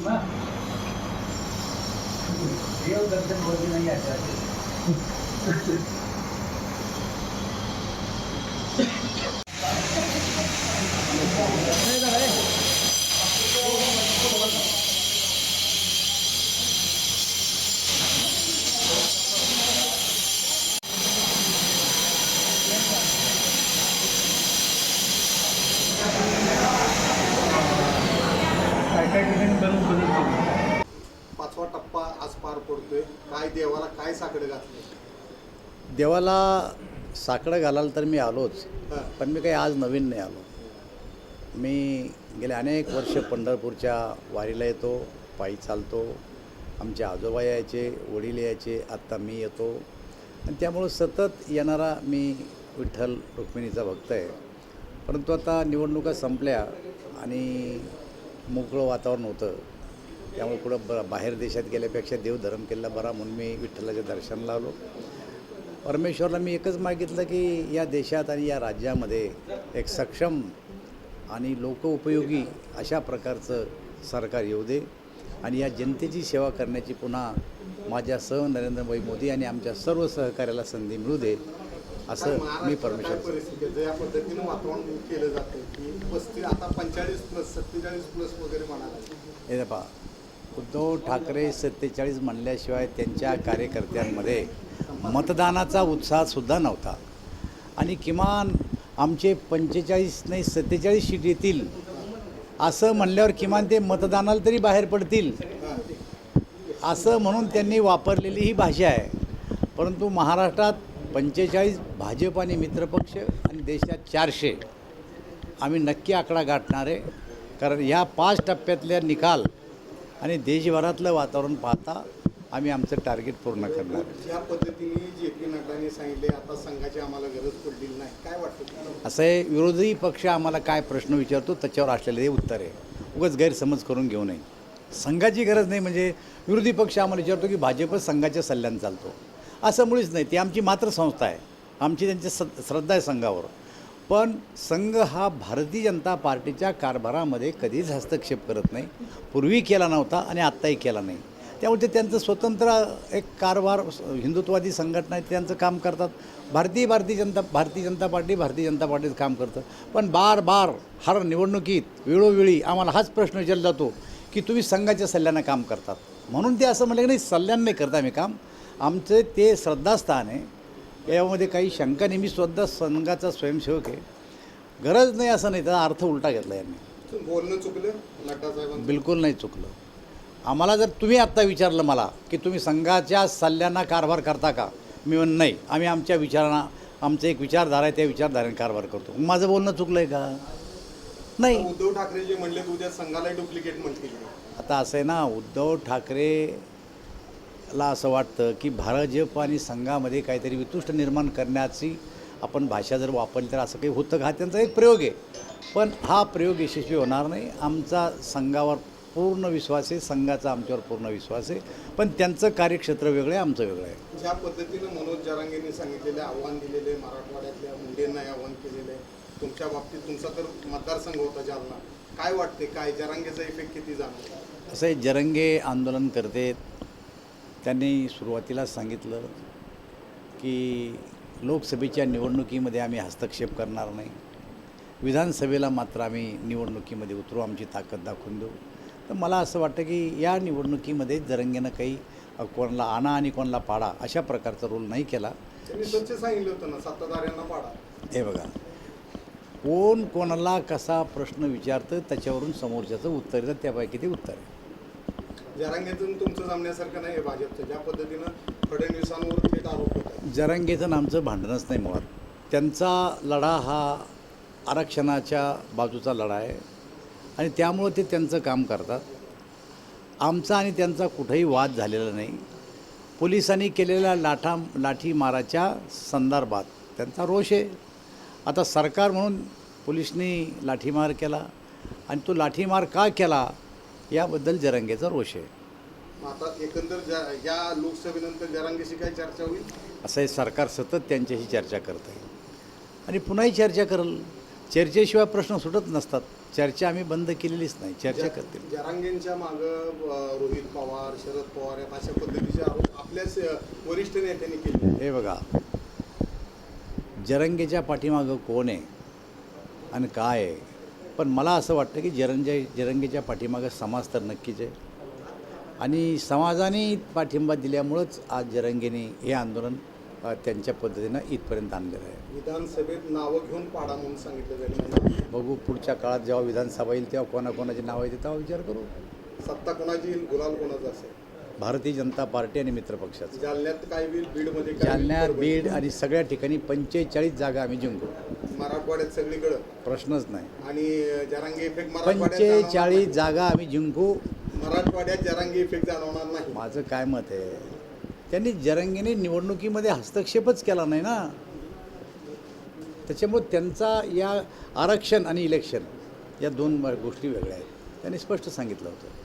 देव दर्शन बोलते नहीं आता पाचवा टप्पा आज पार पडतोय. काय देवाला काय साकडं घातलं? देवाला साकडं घालायला तर मी आलोच, पण मी काही आज नवीन नाही आलो. मी गेले अनेक वर्ष पंढरपूरच्या वारीला येतो, पायी चालतो. आमचे आजोबा यायचे, वडील यायचे, आत्ता मी येतो. आणि त्यामुळं सतत येणारा मी विठ्ठल रुक्मिणीचा भक्त आहे. परंतु आता निवडणुका संपल्या आणि मोकळं वातावरण होतं, त्यामुळे कुठं बाहेर देशात गेल्यापेक्षा देवधर्म केलेला बरा म्हणून मी विठ्ठलाच्या दर्शनाला आलो. परमेश्वरला मी एकच मागितलं की या देशात आणि या राज्यामध्ये एक सक्षम आणि लोकोपयोगी अशा प्रकारचं सरकार येऊ दे आणि या जनतेची सेवा करण्याची पुन्हा माझ्यासह नरेंद्रभाई मोदी आणि आमच्या सर्व सहकार्याला संधी मिळू दे असं मी परमेश्वर. परिस्थिती या पद्धतीनं वातावरण केलं जातं की 35 आता 45+ 47+ वगैरे म्हणाला. हे पहा, उद्धव ठाकरे 47 म्हणल्याशिवाय त्यांच्या कार्यकर्त्यांमध्ये मतदानाचा उत्साहसुद्धा नव्हता. आणि किमान आमचे 45 नाही 47 सीट येतील असं म्हणल्यावर किमान ते मतदानाला तरी बाहेर पडतील असं म्हणून त्यांनी वापरलेली ही भाषा आहे. परंतु महाराष्ट्रात 45 भाजप आणि मित्रपक्ष आणि देशात 400 आम्ही नक्की आकडा गाठणार आहे. कारण या 5 टप्प्यातल्या निकाल आणि देशभरातलं वातावरण पाहता आम्ही आमचं टार्गेट पूर्ण करणार. ज्या पद्धतीने जे.पी. नड्डाने सांगितले आता संघाची आम्हाला गरज पडलेली नाही, काय वाटतं? असं आहे, विरोधी पक्ष आम्हाला काय प्रश्न विचारतो त्याच्यावर असलेलं हे उत्तर आहे. उगाच गैरसमज करून घेऊ नये. संघाची गरज नाही म्हणजे विरोधी पक्ष आम्हाला विचारतो की भाजप संघाच्या सल्ल्याने चालतो, असं मुळीच नाही. ती आमची मातृसंस्था आहे, आमची त्यांची श्रद्धा आहे संघावर. पण संघ हा भारतीय जनता पार्टीच्या कारभारामध्ये कधीच हस्तक्षेप करत नाही, पूर्वी केला नव्हता आणि आत्ताही केला नाही. त्यामुळे ते त्यांचं स्वतंत्र एक कारभार, हिंदुत्ववादी संघटना आहे, त्यांचं काम करतात. भारतीय जनता पार्टीचं काम करतं. पण बार हर निवडणुकीत वेळोवेळी आम्हाला हाच प्रश्न विचारला जातो की तुम्ही संघाच्या सल्ल्यानं काम करतात. म्हणून ते असं म्हणलं की नाही, सल्ल्यानं नाही करता आम्ही काम, आमचं ते श्रद्धास्थान आहे, यामध्ये काही शंका नाही. मी स्वतः संघाचा स्वयंसेवक आहे. गरज नाही असं नाही, त्याचा अर्थ उलटा घेतला यांनी. बोलणं चुकलं नड्डा साहेबांचं? बिलकुल नाही चुकलं. आम्हाला जर तुम्ही आत्ता विचारलं मला की तुम्ही संघाच्या सल्ल्यांना कारभार करता का, मी म्हणून नाही, आम्ही आमच्या विचारांना, आमचं एक विचारधारा आहे त्या विचारधारेने कारभार करतो. माझं बोलणं चुकलं आहे का? नाही. उद्धव ठाकरे जे म्हणले उद्या संघाला डुप्लिकेट म्हणतील. आता असं आहे ना, उद्धव ठाकरेला असं वाटतं की भाजप आणि संघामध्ये काहीतरी वितुष्ट निर्माण करण्याची आपण भाषा जर वापरली तर असं काही होतं का, हा त्यांचा एक प्रयोग आहे. पण हा प्रयोग यशस्वी होणार नाही. आमचा संघावर पूर्ण विश्वास आहे, संघाचा आमच्यावर पूर्ण विश्वास आहे. पण त्यांचं कार्यक्षेत्र वेगळं आहे, आमचं वेगळं आहे. ज्या पद्धतीनं मनोज जरांगेंनी सांगितलेले आव्हान दिलेले, मराठवाड्यातल्या मुंडेंना आव्हान केलेलं आहे, तुमच्या बाबतीत तुमचा तर मतदारसंघ होता जालना, काय वाटते, काय जरांगेचा इफेक्ट किती जाणवतो? असं आहे, जरंगे आंदोलन करते. त्यांनी सुरुवातीला सांगितलं की लोकसभेच्या निवडणुकीमध्ये आम्ही हस्तक्षेप करणार नाही, विधानसभेला मात्र आम्ही निवडणुकीमध्ये उतरू, आमची ताकद दाखवून देऊ. तर मला असं वाटतं की या निवडणुकीमध्ये जरंगेनं काही कोणाला आणा आणि कोणाला पाडा अशा प्रकारचा रोल नाही केला. त्यांनी स्वच्छ सांगितलं होतं ना, सत्ताधाऱ्यांना पाडा. हे बघा, कोण कोणाला कसा प्रश्न विचारतं त्याच्यावरून समोरच्याचं उत्तर येतं, त्यापैकी ते उत्तर आहे. जरांगेतून तुमचं जमण्यासारखं नाही आहे भाजपचं, ज्या पद्धतीनं फडणवीसांवर थेट आरोप होतात. जरांगेचं आमचं भांडणच नाही मुळात. त्यांचा लढा हा आरक्षणाच्या बाजूचा लढा आहे आणि त्यामुळं ते त्यांचं काम करतात. आमचा आणि त्यांचा कुठेही वाद झालेला नाही. पोलिसांनी केलेल्या लाठीमाराच्या संदर्भात त्यांचा रोष आहे. आता सरकार म्हणून पोलिसांनी लाठीमार केला आणि तो लाठीमार का केला याबद्दल जरांगेचा रोष आहे. आता एकंदर या लोकसभेनंतर जरांगेशी काय चर्चा होईल? असं हे सरकार सतत त्यांच्याशी चर्चा करत आहे आणि पुन्हाही चर्चा करेल. चर्चेशिवाय प्रश्न सुटत नसतात. चर्चा आम्ही बंद केलेलीच नाही, चर्चा करतील. जरांगेंच्या मागं रोहित पवार, शरद पवार आहेत अशा पद्धतीचे आरोप आपल्याच वरिष्ठ नेत्यांनी केले. हे बघा, जरंगेच्या पाठीमागं कोण आहे आणि काय आहे, पण मला असं वाटतं की जरंगेच्या पाठीमागं समाज तर नक्कीच आहे आणि समाजाने पाठिंबा दिल्यामुळंच आज जरंगेने हे आंदोलन त्यांच्या पद्धतीनं इथपर्यंत आणलेलं आहे. विधानसभेत नावं घेऊन पाडा म्हणून सांगितलं जाईल. बघू पुढच्या काळात जेव्हा विधानसभा येईल तेव्हा कोणाकोणाची नावं येते तेव्हा विचार करू. सत्ता कोणाची येईल, गुलाल कोणाचा असेल? भारतीय जनता पार्टी आणि मित्रपक्षाचं. जालन्यात काय होईल, बीडमध्ये काय होईल? जालन्यात, बीड आणि सगळ्या ठिकाणी 45 जागा आम्ही जिंकू, मराठवाड्यात सगळीकडं प्रश्नच नाही. आणि जरांगे इफेक्ट 45 जागा आम्ही जिंकू. मराठवाड्यात जरांगे इफेक्ट जाणवणार नाही. माझं काय मत आहे, त्यांनी जरंगेने निवडणुकीमध्ये हस्तक्षेपच केला नाही ना, त्याच्यामुळे त्यांचा या आरक्षण आणि इलेक्शन या दोन गोष्टी वेगळ्या आहेत, त्यांनी स्पष्ट सांगितलं होतं.